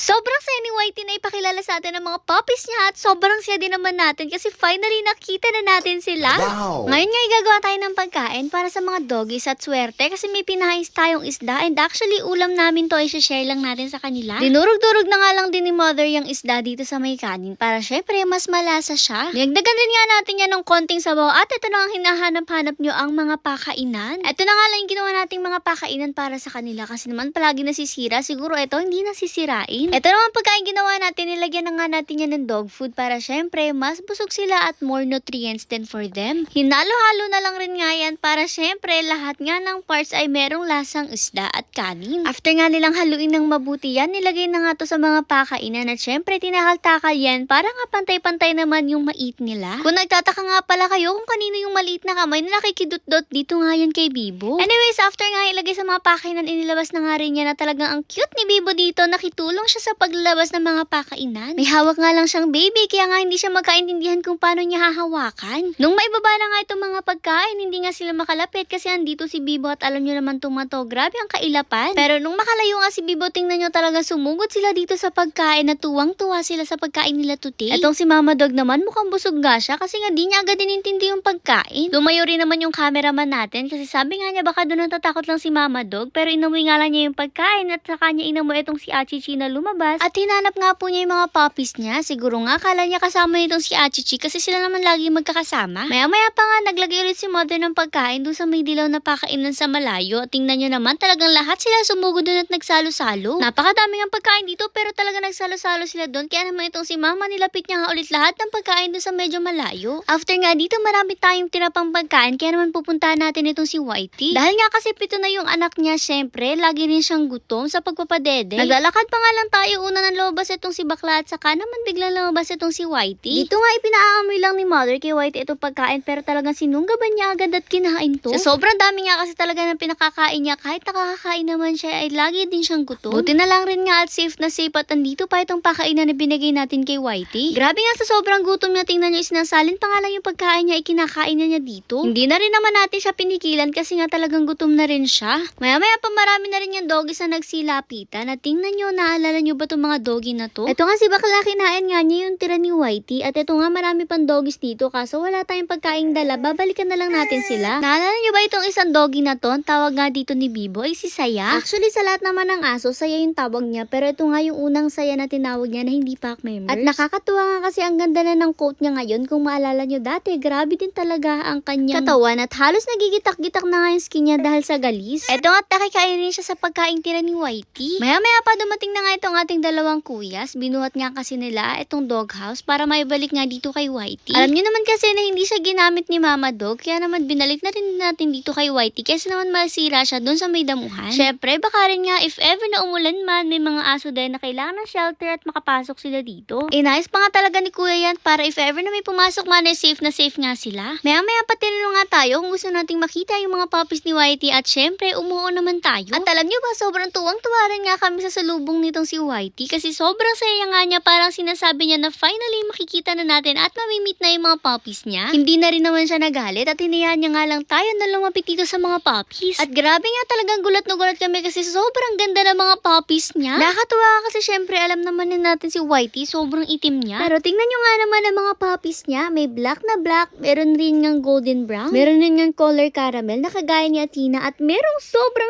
Sobrang saya ni Whitey na ipakilala sa atin ang mga puppies niya at sobrang saya din naman natin kasi finally nakita na natin sila. Wow! Ngayon nga igagawa tayo ng pagkain para sa mga doggies at swerte kasi may pinahais tayong isda and actually ulam namin to ay share lang natin sa kanila. Dinurog-durog na nga lang din ni mother yung isda dito sa may kanin para syempre mas malasa siya. Dinagdagan din nga natin yan ng konting sabaw at ito na ang hinahanap-hanap nyo ang mga pakainan. Ito na nga lang yung ginawa nating mga pakainan para sa kanila kasi naman palagi nasisira. Siguro ito hindi nasisirain. Ito naman pagkain ginawa natin, nilagyan na nga natin yan ng dog food para syempre mas busog sila at more nutrients din for them. Hinalo-halo na lang rin nga yan para syempre lahat nga ng parts ay merong lasang isda at kanin. After nga nilang haluin ng mabuti yan, nilagay na nga to sa mga pakainan at syempre tinakal-takal yan para nga pantay-pantay naman yung mait nila. Kung nagtataka nga pala kayo kung kanino yung maliit na kamay na nakikidot-dot, dito nga yan kay Bibo. Anyways, after nga ilagay sa mga pakainan, inilabas na nga rin niya na talagang ang cute ni Bibo dito. Nakitulong siya sa paglalabas ng mga pakainan. May hawak nga lang siyang baby kaya nga hindi siya magkaintindihan kung paano niya hahawakan. Nung maibaba na nga itong mga pagkain, hindi nga sila makalapit kasi andito si Bibo at alam nyo naman tumato. Grabe ang kailapan. Pero nung makalayo nga si Bibo, tingnan nyo talaga sumugod sila dito sa pagkain na tuwang-tuwa sila sa pagkain nila today. Etong si Mama Dog naman mukhang busog nga siya kasi nga di niya agad inintindi yung pagkain. Lumayo rin naman yung cameraman natin kasi sabi nga niya baka doon natatakot lang si Mama Dog pero inamoy nga lang niya yung pagkain at saka niya inamoy itong si Achichi na lumabas at hinanap nga po niya yung mga puppies niya. Siguro nga akala niya kasama nitong si Achichi kasi sila naman lagi magkakasama. Maya-maya pa nga naglagay ulit si mother ng pagkain doon sa may dilaw na pakainan sa malayo. Tingnan nyo naman talagang lahat sila sumugod doon at nagsalo-salo. Napakadaming ang pagkain dito pero talaga nagsalo-salo sila doon kaya naman itong si mama nilapit niya nga ulit lahat ng pagkain doon sa medyo malayo. After nga dito marami tayong tinapang pagkain kaya naman pupuntahan natin itong si Whitey. Dahil nga kasi 7 na yung anak niya, syempre lagi rin siyang gutom sa pagpapadede. Naglalakad pa nga lang tayo una ng lumabas itong si Bakla at saka naman biglang lumabas itong si Whitey. Dito nga ipinaamoy lang ni mother kay Whitey itong pagkain pero talagang sinunggaban niya agad at kinain to. Sa sobrang dami nga kasi talaga ng pinakakain niya kahit nakakakain naman siya ay lagi din siyang gutom. Buti na lang rin nga at safe na safe at andito pa itong pakainan na binigay natin kay Whitey. Grabe nga sa sobrang gutom niya, tingnan niyo isinasalin pa nga lang yung pagkain niya ay kinakain niya dito. Hindi na rin naman natin siya pinikilan kasi nga talagang gutom na rin siya. Maya-maya pa marami na rin yung doggies na nagsilapitan at tingnan niyo, naalala niyo ba itong mga doggy na to? Ito nga si Bakla, kinain nga niya yung tira ni Whitey at ito nga marami pang doggies dito kaso wala tayong pagkaing dala, babalikan na lang natin sila. Naalala niyo ba itong isang doggy na to? Ang tawag nga dito ni Bibo ay si Saya. Actually sa lahat naman ng aso, Saya yung tawag niya pero ito nga yung unang Saya na tinawag niya na hindi pack members. At nakakatuwa nga kasi ang ganda na ng coat niya ngayon. Kung maalala niyo dati, grabe din talaga ang kanyang katawan at halos nagigitak-gitak na nga yung skin niya dahil sa galis. Ito nga nakikain rin siya sa pagkain tira ni Whitey. Maya-maya pa dumating na nga itong ating dalawang kuyas. Binuhat nga kasi nila itong doghouse para maibalik nga dito kay Whitey. Alam niyo naman kasi na hindi siya ginamit ni Mama Dog kaya naman binalik na rin natin dito kay Whitey kasi naman masira siya doon sa may damuhan. Syempre baka rin nga if ever na umulan man may mga aso din na kailangan ng shelter at makapasok sila dito. Nice pa nga talaga ni Kuya yan para if ever na may pumasok man ay safe na safe nga sila. Maya-maya pa tinanong nga tayo kung gusto nating makita yung mga puppies ni Whitey at syempre umuo naman tayo. At alam niyo ba sobrang tuwang-tuwa rin nga kami sa salubong nitong si Whitey kasi sobrang saya nga niya, parang sinasabi niya na finally makikita na natin at mamimit na yung mga puppies niya. Hindi na rin naman siya nagalit at hinayaan niya nga lang tayo na lumapit dito sa mga puppies. At grabe nga talagang gulat na gulat kami kasi sobrang ganda ng mga puppies niya. Nakakatuwa kasi syempre alam naman din natin si Whitey, sobrang itim niya. Pero tingnan nyo nga naman ang mga puppies niya. May black na black, meron rin ng golden brown, meron rin ng color caramel na kagaya ni Athena at merong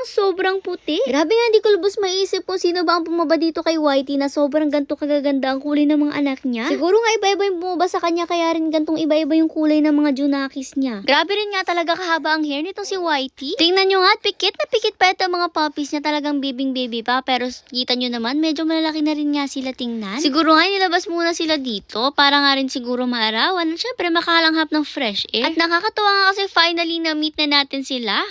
sobrang puti. Grabe nga, hindi ko lubos maisip kung sino ba ang pumaba dito kay Whitey na sobrang ganto kagaganda ang kulay ng mga anak niya. Siguro nga iba-iba yung bumaba sa kanya kaya rin gantong iba-iba yung kulay ng mga junakis niya. Grabe rin nga talaga kahaba ang hair nitong si Whitey. Tingnan nyo nga, pikit na pikit pa ito mga puppies niya, talagang baby pa pero kita nyo naman medyo malalaki na rin nga sila tingnan. Siguro nga nilabas muna sila dito para nga rin siguro maarawan at syempre makalanghap ng fresh air. At nakakatuwa nga kasi finally na meet na natin sila.